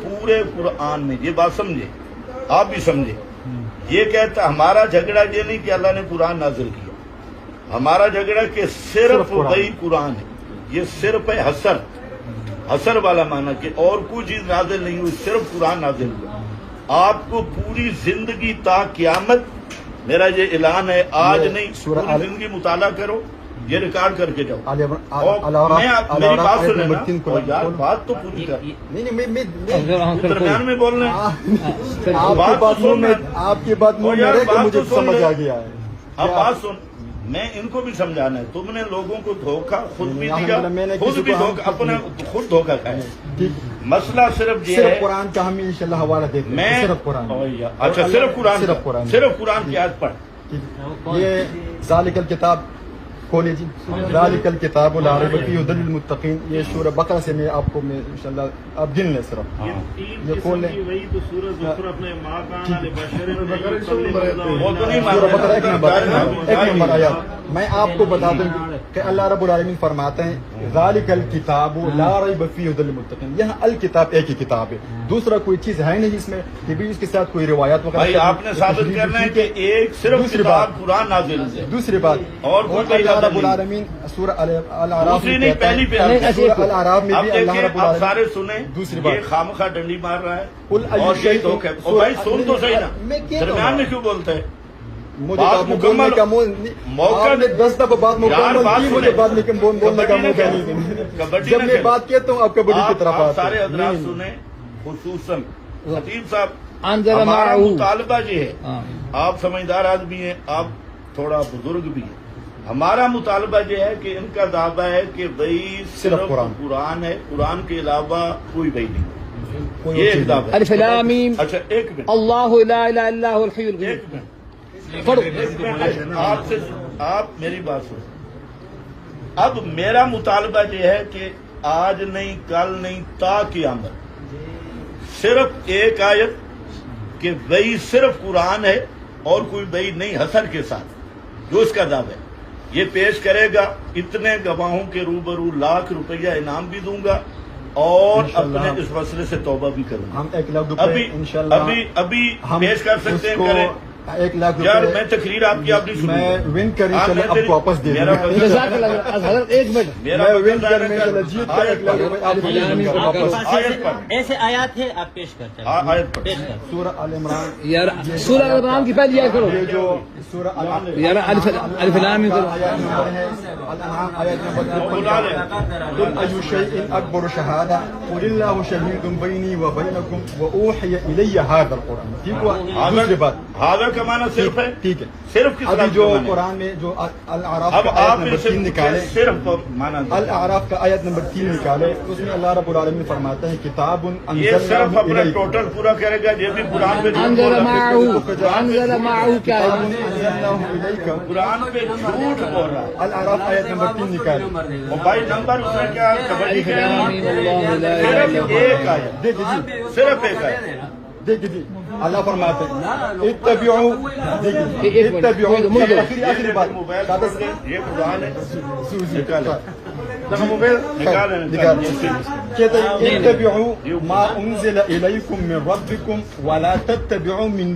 پورے قرآن میں. یہ بات سمجھے, آپ بھی سمجھے, یہ کہتا ہمارا جھگڑا یہ نہیں کہ اللہ نے قرآن نازل کیا، ہمارا جھگڑا کہ صرف وہی قرآن ہے، یہ صرف ہے حسر، حسر والا معنی کہ اور کوئی چیز نازل نہیں ہوئی، صرف قرآن نازل ہوا۔ آپ کو پوری زندگی تا قیامت میرا یہ اعلان ہے، آج نہیں پوری زندگی مطالعہ کرو، یہ ریکارڈ کر کے جاؤ۔ اور میری بات سنیں نا یار، بات تو پوری کر، درمیان میں بول رہے ہیں، آپ کی بات مجھے سمجھ آ گیا ہے۔ اب بات سن، میں ان کو بھی سمجھانا ہے، تم نے لوگوں کو دھوکہ خود بھی دیا، خود بھی دھوکہ اپنے خود دھوکہ کھایا۔ مسئلہ صرف یہ ہے، قرآن کا ہم انشاءاللہ حوالہ دیتے ہیں، صرف قرآن۔ اچھا صرف قرآن کی آیت پڑھ۔ یہ ذالک الکتاب کھولے جی، ذالک الکتاب لا ریب فیہ ھدی للمتقین، یہ سورہ بقرہ سے میں آپ کو انشاءاللہ آپ گن لیں صرف، یہ کھول لیں۔ وہی تو سورہ زخرف میں ماں کان لبشر سورہ بقرہ ایک نمبر آیات۔ میں آپ کو بتا دوں کہ اللہ رب العالمین فرماتے ہیں ذالک الکتاب لا ریب فیہ ھدی للمتقین، یہاں الکتاب ایک ہی کتاب ہے، دوسرا کوئی چیز ہے نہیں اس میں کہ بھی اس کے ساتھ کوئی روایات وغیرہ۔ بھائی آپ نے ثابت کرنا ہے کہ ایک صرف کتاب قرآن نازل ہے۔ دوسری بات، اور اللہ رب العالمین سورہ الاعراف دوسری نہیں پہلی پہ سورہ الاعراف میں اب بھی اللہ دیکھیں، رب آپ العالمین سارے سنیں، دوسری یہ بات، خامخواہ ڈنڈی مار رہا ہے قل ای اور یہ شیء دھوکہ۔ اور بھائی سن تو صحیح نا، درمیان میں کیوں بولتے ہیں؟ مجھے بات بولنے کا موقع 10 دفعہ بات مکمل کی، مجھے بات بولنے کا موقع نہیں۔ جب میں بات کہتا ہوں آپ کبڈی کی طرف آپ آتے سارے ہیں۔ حضرات سنیں، خصوصاً خطیب صاحب، انزل ہمارا معه، مطالبہ یہ ہے، آپ سمجھدار آدمی ہیں، آپ تھوڑا بزرگ بھی ہیں، ہمارا مطالبہ یہ ہے کہ ان کا دعویٰ ہے کہ بھائی صرف قرآن ہے، قرآن کے علاوہ کوئی بھائی نہیں، یہ ایک دعویٰ ہے۔ الف لام میم، اچھا ایک منٹ، اللہ لا الہ الا هو الحی القیوم۔ ایک منٹ، پڑھو۔ آپ میری بات سنیں۔ اب میرا مطالبہ یہ ہے کہ آج نہیں، کل نہیں، تا قیامت صرف ایک آیت کہ وہی صرف قرآن ہے اور کوئی وہی نہیں، حسر کے ساتھ جو اس کا دعویٰ ہے یہ پیش کرے گا، اتنے گواہوں کے روبرو ₹1,00,000 انعام بھی دوں گا اور اپنے اس مسئلے سے توبہ بھی کروں گا۔ ہم 1,00,000 روپے انشاءاللہ ابھی پیش کر سکتے ہیں، کریں 1,00,000 یار، روپے میں تقریر آپ کی اپنی سنوں، میں ون کر انشاءاللہ آپ کو واپس دے دوں گا۔ جزاک اللہ حضرت، ایک منٹ، میرا میں ون کر میں انشاءاللہ جیت کر 1,00,000 روپے آپ کو دے دوں گا واپس۔ آیت پڑھ، ایسے آیات ہے آپ پیش کرتے ہیں، آیت پڑھ۔ پیش کرتے سورہ آل عمران، یار سورہ الانعام کی پہلی آیت کرو یہ جو سورہ یار، الف لام میم کرو۔ آیات نمبر ہے الانعام آیت نمبر 53۔ قل ای شیء اکبر شہادہ قل اللہ شہید بینی و بینکم واوحی الی ھذا القرآن۔ ٹھیک ہوا؟ دوسری بات، حاضر کا معنی صرف ہے، ٹھیک ہے، صرف کس ابھی طرح جو کا معنی ہے؟ قرآن میں جو الاعراف اب کا آیت آپ نمبر سے 3 نکالے، صرف معنی الاعراف کا آیت نمبر 3 نکالے، اس میں اللہ رب العالمین فرماتا ہے کتاب یہ صرف انزلناہ اپنا الیک، ٹوٹل پورا کرے گا، یہ بھی قرآن پہ جھوٹ انزل بول رہا ہے، معه، انزل معه کیا کتاب ہے؟ انزلناہ الیک۔ قرآن پہ جھوٹ بول رہا ہے۔ الاعراف آیت نمبر 3 نکالے، موبائل نمبر اس میں کیا کبڈی الف لام کا میم، اللہ لا الہ صرف الا هو۔ ایک آیت، دیکھیے جی، صرف ایک آیت۔ دیکھیے جی، اللہ فرماتے ہیں اتبعوا، دیکھیے اتبعوا، آخری بات، موبائل چھوڑ دیں، یہ قرآن ہے، نکالیں، کہتے ہیں اتبعوا ما انزل الیکم من ربکم ولا تتبعوا من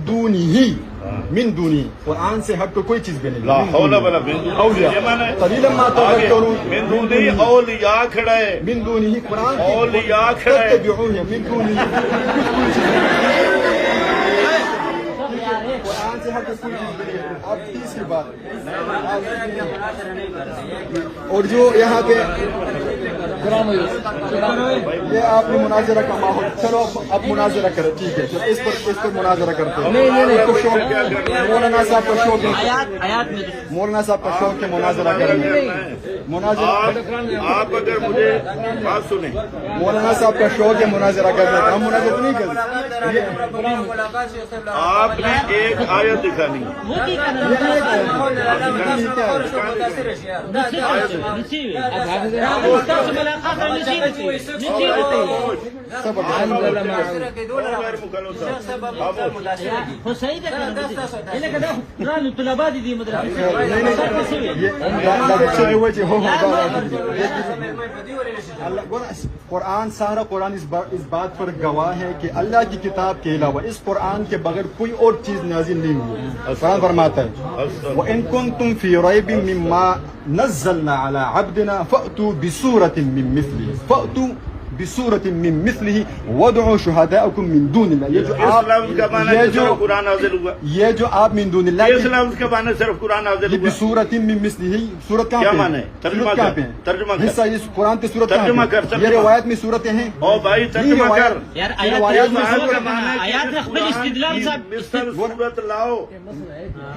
دونہ، قرآن سے ہٹ تو کوئی چیز بھی نہیں۔ لا حول ولا قوة الا باللہ۔ قلیلا ما تذکرون، من دونی اولیاء کھڑا ہے، من دونہ، قرآن کی اولیاء کھڑا ہے۔ تتبعوا ہے، من دونہ قرآن سے ہٹ کوئی چیز بھی نہیں۔ اب تیسری بات، اور جو یہاں پہ یہ آپ نے مناظرہ کا ماحول، چلو اب مناظرہ کریں، ٹھیک ہے، چلو اس پر مناظرہ کرتے ہیں۔ مولانا صاحب کا شوق ہے، مولانا صاحب کا شوق ہے مناظرہ کرنے، مناظرہ آپ اگر مجھے بات سنیں، مولانا صاحب کا شوق ہے مناظرہ کرنے کا، ہم مناظرہ نہیں کرتے۔ آپ نے ایک آیت دکھانی ہے، اللہ قرآن سارا قرآن اس بات پر گواہ ہے کہ اللہ کی کتاب کے علاوہ اس قرآن کے بغیر کوئی اور چیز نازل نہیں ہوئی. قرآن فرماتا ہے وَإِن كُنتُم فِي رَيْبٍ مِّمَّا نَزَّلْنَا عَلَىٰ عَبْدِنَا فَأْتُوا بِسُورَةٍ مِّن مِّثْلِهِ فَأْتُوا بِسُورَةٍ مِّن مِّثْلِهِ وَادْعُوا شُهَدَاءَكُم مِّن دُونِ اللَّهِ. یہ جو آپ من دون اللہ اس لفظ کا معنی صرف قرآن نازل ہوا. بِسُورَةٍ مِّن مِّثْلِهِ سورت کہاں کیا پہ معنی ہے؟ ترجمہ کر، ترجمہ کر. حصہ اس قرآن کی سورت ترجمہ کہاں کر، پہ؟ ترجمہ. یہ روایت میں صورتیں ہیں. او بھائی ترجمہ کر. یار یہ روایات میں آیات خپل استدلال صاحب مثل صورت لاؤ.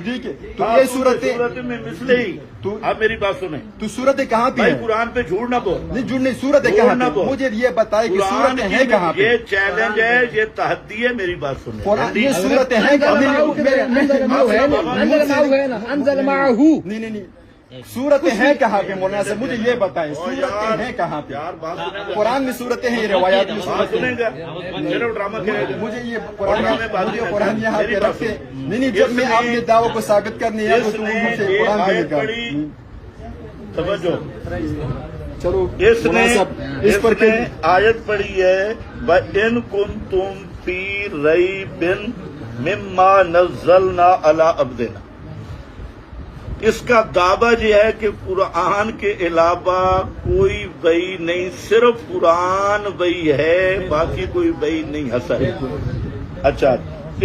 ٹھیک ہے تو یہ صورتیں صورت میں مثل ہی. اب میری بات سنیں تو صورتیں کہاں پہ بھائی، ہیں؟ قرآن پہ جھوٹ نہ بول. نہیں جڑ نہیں صورتیں جھوٹ کہاں نہ پہ؟ بول. مجھے یہ بتائے کہ قرآن صورتیں ہیں کہاں پہ؟ یہ چیلنج ہے، یہ تحدی ہے. میری بات سنیں. قرآن یہ صورتیں ہیں کہاں پہ؟ نہیں صورتیں ہیں کہاں پہ مولانا صاحب؟ مجھے یہ بتائیں صورتیں ہیں کہاں پہ؟ یار بات سنیں. قرآن میں صورتیں ہیں، یہ روایات میں بات صورتیں سنیں ہیں. گا صرف ڈرامہ کرے گا. مجھے یہ قرآن یہاں پہ رکھے. نہیں جب میں آپ کے دعووں کو ثابت کرنے آیا تو مجھ سے قرآن بھی نکال. توجہ. چلو اس نے مولانا صاحب اس پر آیت پڑھی ہے وَإِن كُنتُم فِي رَيْبٍ مِّمَّا نَزَّلْنَا عَلَىٰ عَبْدِنَا. اس کا دعویٰ یہ ہے کہ قرآن کے علاوہ کوئی وحی نہیں، صرف قرآن وحی ہے، باقی کوئی وحی نہیں. حسن. اچھا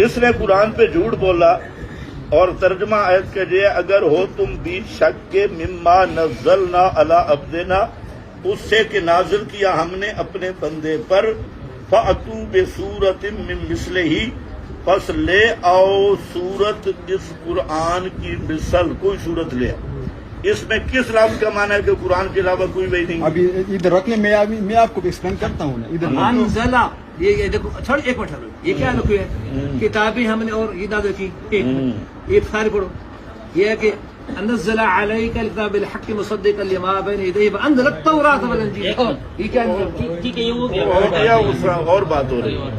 اس نے قرآن پہ جھوٹ بولا. اور ترجمہ آیت کا یہ اگر ہو تم بھی شک کے مما نزلنا علی عبدنا، اس سے کہ نازل کیا ہم نے اپنے بندے پر، فأتوا بسورۃ من مثلہ، پس لے آؤ صورت اس قرآن کی مثل، کوئی صورت لے آؤ. اس میں کس لفظ کا معنی ہے کہ قرآن کے علاوہ کوئی وحی نہیں؟ ابھی ادھر رکھنے میں آپ کو ایکسپلین کرتا ہوں نا. ادھر انزلہ یہ دیکھو چھوڑ ایک منٹ یہ کیا لکھی ہے؟ کتابیں ہم نے اور یہ نازل کی. ایک سارے پڑھو. یہ ہے کہ انزل علیک الکتاب بالحق مصدقا لما بین یدیہ وانزل التوراۃ والانجیل. یہ کیا ٹھیک ہے، یہ ہو اور گیا. اور بات ہو رہی ہے،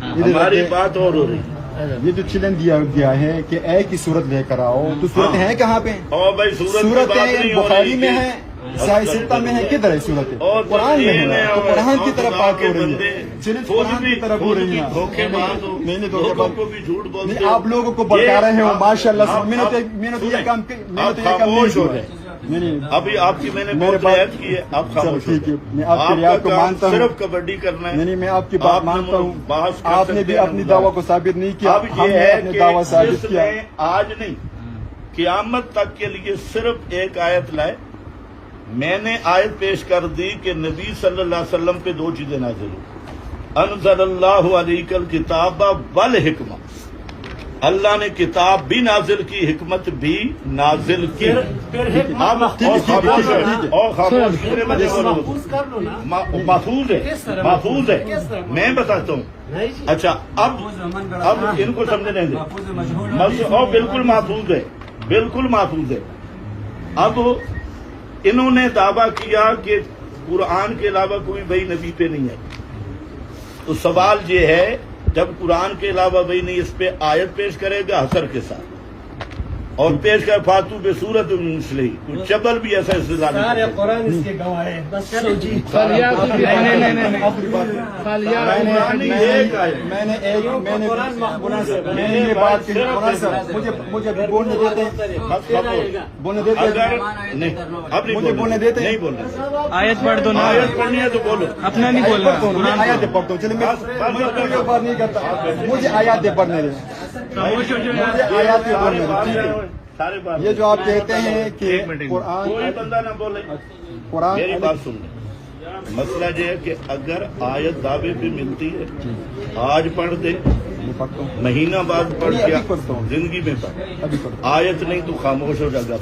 ہماری بات اور ہو رہی ہے. یہ جو چیلنج دیا گیا ہے کہ ایک ہی صورت لے کر آؤ، تو صورت ہے کہاں پہ؟ اور بھائی صورتیں بخاری میں ہے، صحیح ستہ میں ہے، کدھر ہے صورتیں؟ قرآن میں ہے. تو قرآن کی طرف بات ہو رہی ہے، چیلنج قرآن کی طرف ہو رہی ہے. نہیں نہیں آپ لوگوں کو بتا رہے ہو ماشاء اللہ سے. میں نے تو یہ کام خاموش ہو رہے. نہیں ابھی آپ کی میں نے بہت رعایت کی ہے، آپ خاموش ہو ٹھیک ہے. جائیں. میں آپ کی رعایت کو مانتا ہوں. صرف کبڈی کرنا ہے. نہیں میں آپ کی بات مانتا ہوں. بحث کر آپ نے بھی سکتے ہیں. اپنی دعویٰ کو ثابت نہیں کیا، اب ہم یہ نے ہے اپنے کہ دعویٰ اس ثابت کیا. نے آج نہیں قیامت تک کے لیے صرف ایک آیت لائے. میں نے آیت پیش کر دی کہ نبی صلی اللہ علیہ وسلم پہ 2 چیزیں نازل ہوئی. انزل اللہ علیک الکتاب والحکمہ، اللہ نے کتاب بھی نازل کی، حکمت بھی نازل کی. محفوظ ہے، محفوظ ہے. میں بتاتا ہوں. اچھا اب ان کو سمجھنے دیں. بالکل محفوظ ہے، بالکل محفوظ ہے. اب انہوں نے دعویٰ کیا کہ قرآن کے علاوہ کوئی وحی نبی پہ نہیں ہے. تو سوال یہ ہے جب قرآن کے علاوہ وہی نہیں، اس پہ آیت پیش کرے گا حسر کے ساتھ، اور پیش کر فاتو بے صورت مثلہ. تو چبل بھی ایسا استدلال نہیں. قرآن اس کے گواہ ہے. میں نے یہ بات کی. مجھے بولنے دیتے، بولنے دیتے، مجھے بولنے دیتے. نہیں بولنا. آیت پڑھ دو نا. آیت پڑھنی ہے تو بولو. اپنا نہیں بولنا. میں آیاتیں پڑھتا ہوں. چلے میں بات نہیں کرتا. مجھے آیاتیں پڑھنے دیں. مجھے آیاتیں پڑھنے دیں. یہ جو آپ کہتے ہیں کہ قرآن، کوئی بندہ نہ بولے. قرآن میری بات سن لیں. مسئلہ یہ ہے کہ اگر آیت دعوے پہ ملتی ہے، آج پڑھ دے، مہینہ بعد پڑھ کے زندگی میں پڑھ. آیت نہیں تو خاموش ہو جائے گا.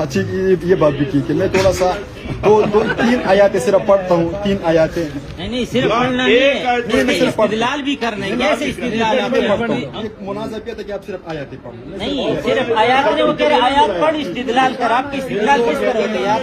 اچھی یہ بات بھی کی کہ میں تھوڑا سا 2-3 آیاتیں صرف پڑھتا ہوں. 3 آیاتیں نہیں صرف پڑھنا نہیں، استدلال بھی کرنا ہے. کیسے استدلال آپ مناظر کیا تھا کہ آپ صرف آیاتیں پڑھیں. نہیں صرف آیات نہیں، وہ کہہ رہے آیات پڑھ استدلال کر. آپ کی استدلال کس پر ہوتے ہیں یار؟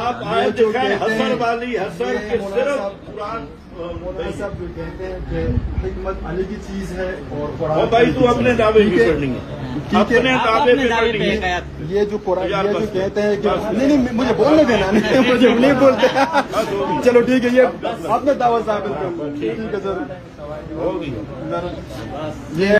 آپ آیت دکھائیں حسر والی، حسر کے صرف قرآن. مولانا صاحب جو کہتے ہیں کہ حکمت علی کی چیز ہے اور قرآن. بھائی تو اپنے دعوے کی پڑھنی ہے، اپنے دعوے پہ پڑھنی ہے. یہ جو قرآن یہ جو کہتے ہیں کہ نہیں مجھے بولنے دینا نہیں مجھے نہیں بولتے چلو ٹھیک ہے یہ آپ نے دعوت صاحب ٹھیک ہے سر ہوگی یہ